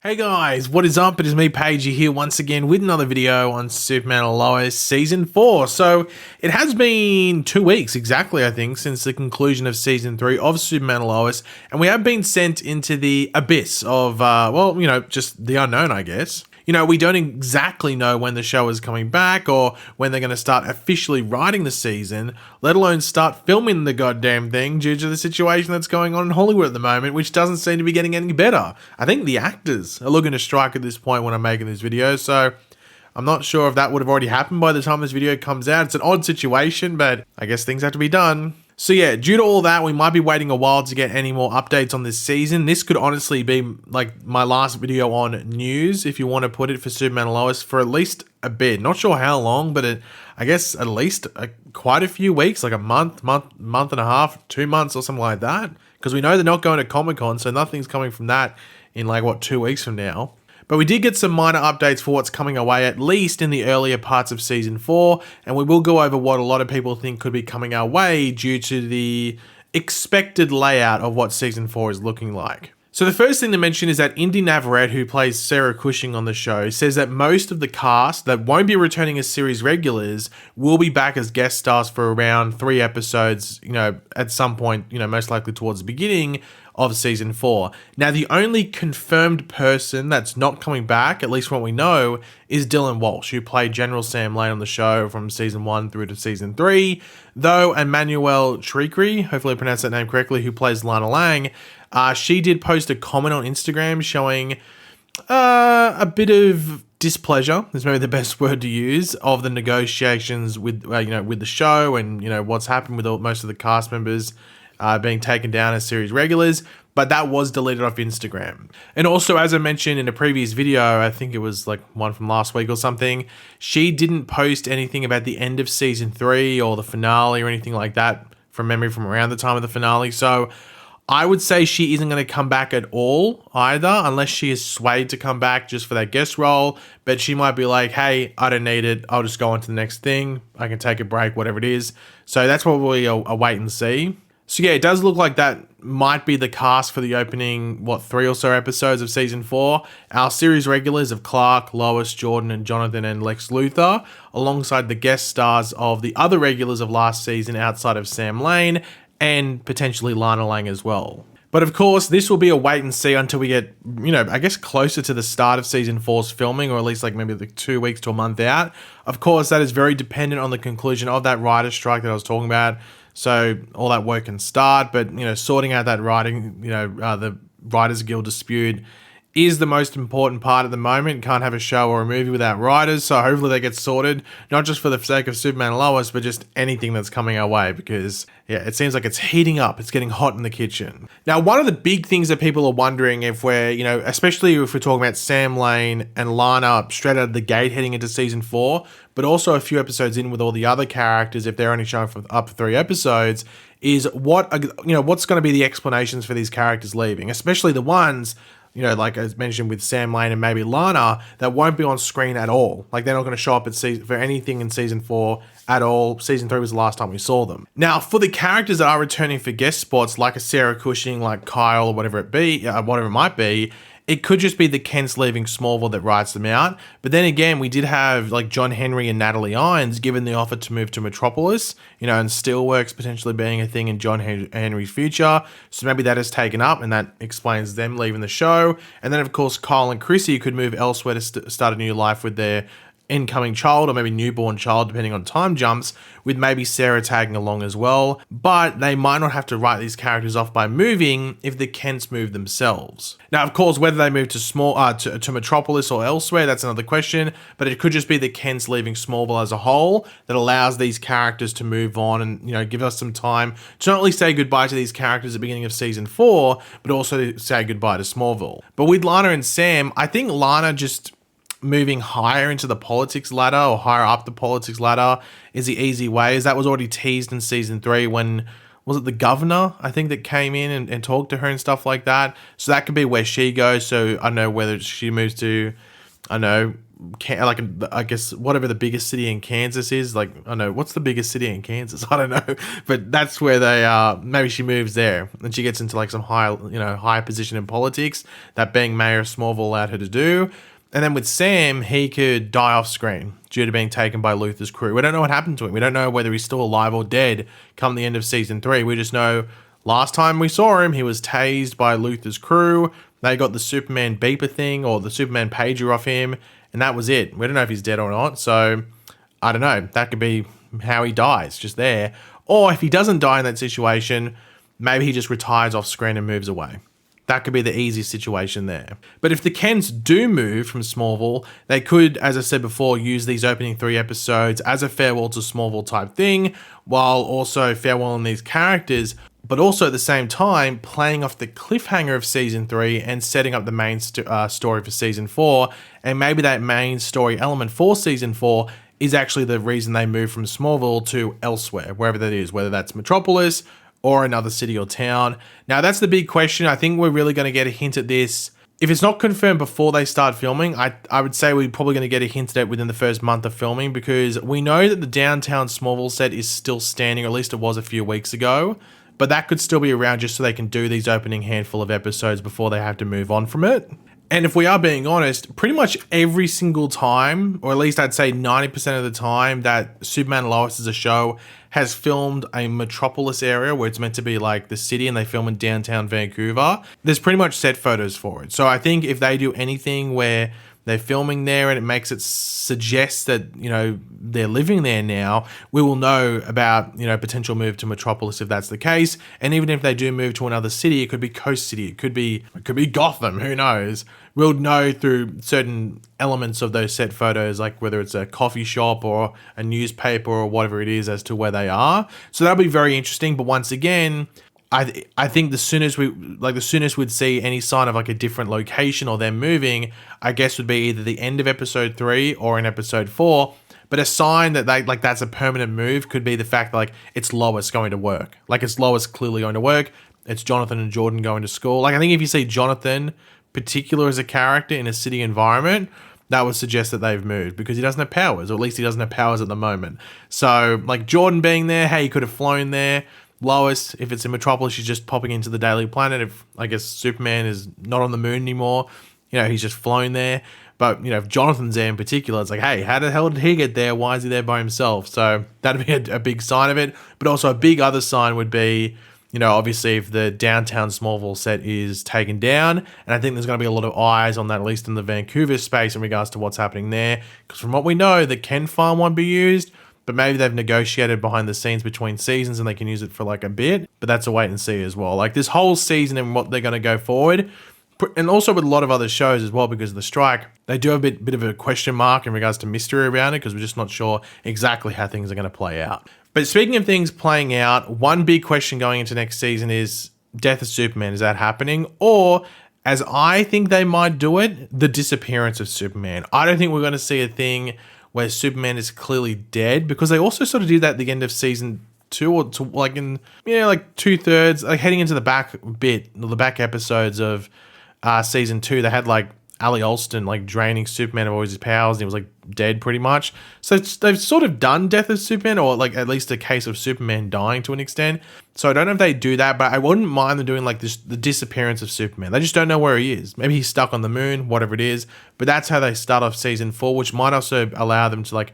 Hey guys, what is up? It is me, Pagey, here once again with another video on Superman and Lois Season 4. So, it has been 2 weeks exactly, I think, since the conclusion of Season 3 of Superman and Lois, and we have been sent into the abyss of, just the unknown, I guess. We don't exactly know when the show is coming back or when they're going to start officially writing the season, let alone start filming the goddamn thing due to the situation that's going on in Hollywood at the moment, which doesn't seem to be getting any better. I think the actors are looking to strike at this point when I'm making this video, so I'm not sure if that would have already happened by the time this video comes out. It's an odd situation, but I guess things have to be done. So yeah, due to all that, we might be waiting a while to get any more updates on this season. This could honestly be like my last video on news, if you want to put it, for Superman and Lois for at least a bit. Not sure how long, but I guess at least quite a few weeks, like a month and a half, 2 months or something like that. Because we know they're not going to Comic-Con, so nothing's coming from that in 2 weeks from now. But we did get some minor updates for what's coming away, at least in the earlier parts of Season 4, and we will go over what a lot of people think could be coming our way due to the expected layout of what Season 4 is looking like. So the first thing to mention is that Indy Navarrete, who plays Sarah Cushing on the show, says that most of the cast that won't be returning as series regulars will be back as guest stars for around 3 episodes, at some point, most likely towards the beginning of Season 4. Now, the only confirmed person that's not coming back, at least from what we know, is Dylan Walsh, who played General Sam Lane on the show from Season 1 through to Season 3, though Emmanuelle Chriqui, hopefully I pronounced that name correctly, who plays Lana Lang, she did post a comment on Instagram showing a bit of displeasure, is maybe the best word to use, of the negotiations with with the show and what's happened with most of the cast members being taken down as series regulars, but that was deleted off Instagram. And also, as I mentioned in a previous video, I think it was one from last week or something, she didn't post anything about the end of Season 3 or the finale or anything like that from memory from around the time of the finale, so I would say she isn't going to come back at all either, unless she is swayed to come back just for that guest role, but she might be like, hey, I don't need it, I'll just go on to the next thing, I can take a break, whatever it is. So that's probably a wait and see. So yeah, it does look like that might be the cast for the opening, 3 or so episodes of Season 4. Our series regulars of Clark, Lois, Jordan, and Jonathan and Lex Luthor, alongside the guest stars of the other regulars of last season outside of Sam Lane, and potentially Lana Lang as well. But of course, this will be a wait and see until we get, I guess closer to the start of Season 4's filming, or at least maybe 2 weeks to a month out. Of course, that is very dependent on the conclusion of that writer's strike that I was talking about. So all that work can start, but sorting out that writing, the Writers Guild dispute is the most important part at the moment. Can't have a show or a movie without writers, so hopefully they get sorted, not just for the sake of Superman and Lois, but just anything that's coming our way, because yeah, it seems like it's heating up, it's getting hot in the kitchen. Now, one of the big things that people are wondering if we're, especially if we're talking about Sam Lane and Lana straight out of the gate heading into Season 4, but also a few episodes in with all the other characters, if they're only showing for up for 3 episodes, is what's going to be the explanations for these characters leaving, especially the ones like as mentioned with Sam Lane and maybe Lana, that won't be on screen at all. They're not going to show up for anything in Season 4 at all. Season 3 was the last time we saw them. Now, for the characters that are returning for guest spots, like a Sarah Cushing, like Kyle, or whatever it might be, it could just be the Kents leaving Smallville that writes them out. But then again, we did have John Henry and Natalie Irons given the offer to move to Metropolis, and Steelworks potentially being a thing in John Henry's future. So maybe that is taken up and that explains them leaving the show. And then of course, Kyle and Chrissy could move elsewhere to start a new life with their incoming child, or maybe newborn child, depending on time jumps, with maybe Sarah tagging along as well. But they might not have to write these characters off by moving if the Kents move themselves. Now, of course, whether they move to Metropolis or elsewhere, that's another question, but it could just be the Kents leaving Smallville as a whole that allows these characters to move on and, give us some time to not only say goodbye to these characters at the beginning of Season 4, but also to say goodbye to Smallville. But with Lana and Sam, I think Lana just moving higher into the politics ladder, or higher up the politics ladder, is the easy way, as that was already teased in Season 3 when, was it the governor, I think, that came in and talked to her and stuff like that. So that could be where she goes. So I don't know whether she moves to, like I guess whatever the biggest city in Kansas is. Like, I don't know, what's the biggest city in Kansas? I don't know, but that's where they are. Maybe she moves there and she gets into like some high position in politics that being mayor of Smallville allowed her to do. And then with Sam, he could die off screen due to being taken by Luthor's crew. We don't know what happened to him. We don't know whether he's still alive or dead come the end of season 3. We just know last time we saw him, he was tased by Luthor's crew. They got the Superman beeper thing or the Superman pager off him, and that was it. We don't know if he's dead or not, so I don't know. That could be how he dies, just there. Or if he doesn't die in that situation, maybe he just retires off screen and moves away. That could be the easiest situation there. But if the Kents do move from Smallville, they could, as I said before, use these opening 3 episodes as a farewell to Smallville type thing, while also farewelling these characters, but also at the same time playing off the cliffhanger of season 3 and setting up the main story for season 4. And maybe that main story element for season 4 is actually the reason they move from Smallville to elsewhere, wherever that is, whether that's Metropolis or another city or town. Now, that's the big question. I think we're really going to get a hint at this. If it's not confirmed before they start filming, I would say we're probably going to get a hint at it within the first month of filming, because we know that the downtown Smallville set is still standing, or at least it was a few weeks ago. But that could still be around just so they can do these opening handful of episodes before they have to move on from it. And if we are being honest, pretty much every single time, or at least I'd say 90% of the time that Superman and Lois as a show has filmed a metropolis area where it's meant to be like the city and they film in downtown Vancouver, there's pretty much set photos for it. So I think if they do anything where they're filming there and it makes it suggest that, they're living there now, we will know about, potential move to Metropolis if that's the case. And even if they do move to another city, it could be Coast City, it could be Gotham, who knows? We'll know through certain elements of those set photos, like whether it's a coffee shop or a newspaper or whatever it is, as to where they are. So that'll be very interesting. But once again, I think the soonest we'd see any sign of like a different location or them moving, I guess would be either the end of episode 3 or in episode 4. But a sign that that's a permanent move could be the fact that it's Lois going to work. It's Lois clearly going to work. It's Jonathan and Jordan going to school. I think if you see Jonathan particular as a character in a city environment, that would suggest that they've moved, because he doesn't have powers, or at least he doesn't have powers at the moment. So Jordan being there, hey, he could have flown there. Lois, if it's in Metropolis, she's just popping into the Daily Planet. If I guess Superman is not on the moon anymore, he's just flown there. But if Jonathan's there in particular, it's hey, how the hell did he get there? Why is he there by himself? So that'd be a big sign of it. But also a big other sign would be, obviously if the downtown Smallville set is taken down, and I think there's going to be a lot of eyes on that, at least in the Vancouver space, in regards to what's happening there. Because from what we know, the Ken farm won't be used. But maybe they've negotiated behind the scenes between seasons and they can use it for a bit. But that's a wait and see as well. This whole season and what they're going to go forward. And also with a lot of other shows as well, because of the strike, they do have a bit of a question mark in regards to mystery around it, because we're just not sure exactly how things are going to play out. But speaking of things playing out, one big question going into next season is Death of Superman. Is that happening? Or, as I think they might do it, the disappearance of Superman. I don't think we're going to see a thing where Superman is clearly dead, because they also sort of did that at the end of season 2, or to in 2/3, heading into the back episodes of season 2. They had Ali Olston draining Superman of all his powers, and he was dead pretty much. So they've sort of done Death of Superman, or at least a case of Superman dying to an extent. So I don't know if they do that, but I wouldn't mind them doing the disappearance of Superman. They just don't know where he is. Maybe he's stuck on the moon, whatever it is. But that's how they start off season 4, which might also allow them to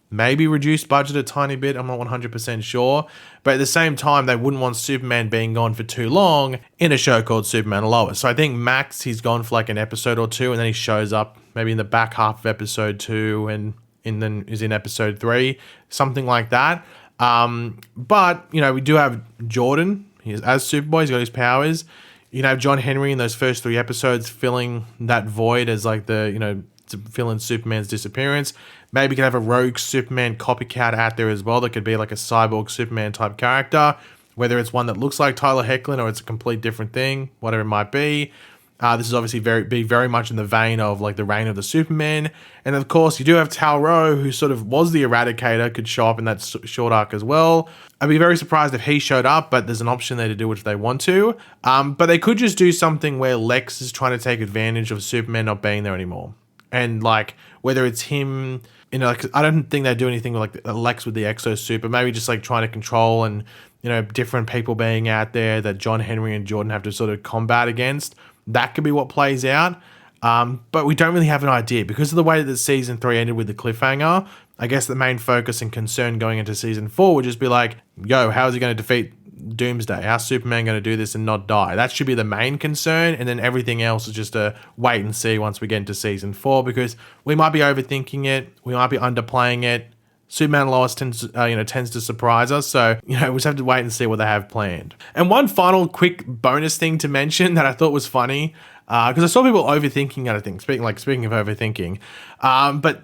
maybe reduce budget a tiny bit. I'm not 100% sure. But at the same time, they wouldn't want Superman being gone for too long in a show called Superman and Lois. So I think max he's gone for an episode or 2, and then he shows up maybe in the back half of episode 2 and then is in episode 3, something like that. But, we do have Jordan. As Superboy, he's got his powers. You can have John Henry in those first 3 episodes filling that void as to fill in Superman's disappearance. Maybe you could have a rogue Superman copycat out there as well that could be a cyborg Superman type character, whether it's one that looks like Tyler Hoechlin or it's a complete different thing, whatever it might be. This is obviously very much in the vein of the Reign of the Superman. And of course, you do have Tal-Rho, who sort of was the Eradicator, could show up in that short arc as well. I'd be very surprised if he showed up, but there's an option there to do it if they want to. But they could just do something where Lex is trying to take advantage of Superman not being there anymore. and like whether it's him, you know, like I don't think they do anything with like Lex with the exo suit, but maybe just like trying to control and, you know, different people being out there that John Henry and Jordan have to sort of combat against. That could be what plays out. But we don't really have an idea because of the way that season 3 ended with the cliffhanger. I guess the main focus and concern going into season 4 would just be like, yo, how is he going to defeat Doomsday? How's Superman going to do this and not die? That should be the main concern, and then everything else is just a wait and see once we get into season 4, because we might be overthinking it, we might be underplaying it. Superman and Lois tends to surprise us, so we just have to wait and see what they have planned. And one final quick bonus thing to mention that I thought was funny, because I saw people overthinking it. I think speaking of overthinking, but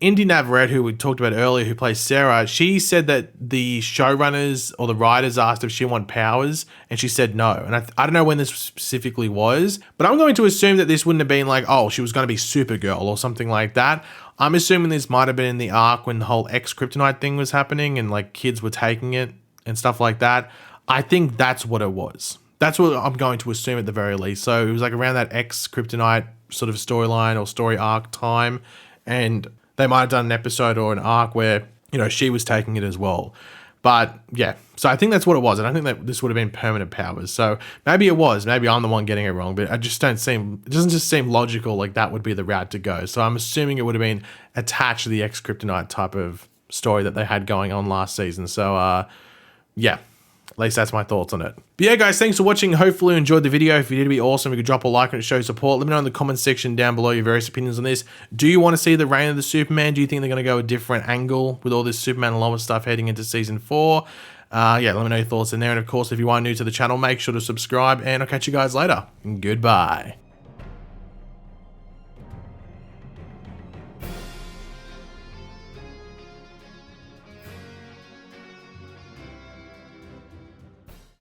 Indy Navarrete, who we talked about earlier, who plays Sarah, she said that the showrunners or the writers asked if she wanted powers, and she said no. And I don't know when this specifically was, but I'm going to assume that this wouldn't have been like, oh, she was going to be Supergirl or something like that. I'm assuming this might have been in the arc when the whole X-Kryptonite thing was happening and like kids were taking it and stuff like that. I think that's what it was. That's what I'm going to assume at the very least. So it was like around that X-Kryptonite sort of storyline or story arc time, and they might have done an episode or an arc where, she was taking it as well. But yeah, so I think that's what it was. And I think that this would have been permanent powers. So maybe it was, maybe I'm the one getting it wrong, but it doesn't just seem logical like that would be the route to go. So I'm assuming it would have been attached to the X-Kryptonite type of story that they had going on last season. So yeah. At least that's my thoughts on it. But yeah, guys, thanks for watching. Hopefully you enjoyed the video. If you did, it'd be awesome. You could drop a like and show support. Let me know in the comment section down below your various opinions on this. Do you want to see the reign of the Superman? Do you think they're going to go a different angle with all this Superman and Lois stuff heading into season 4? Yeah, let me know your thoughts in there. And of course, if you are new to the channel, make sure to subscribe, and I'll catch you guys later. Goodbye.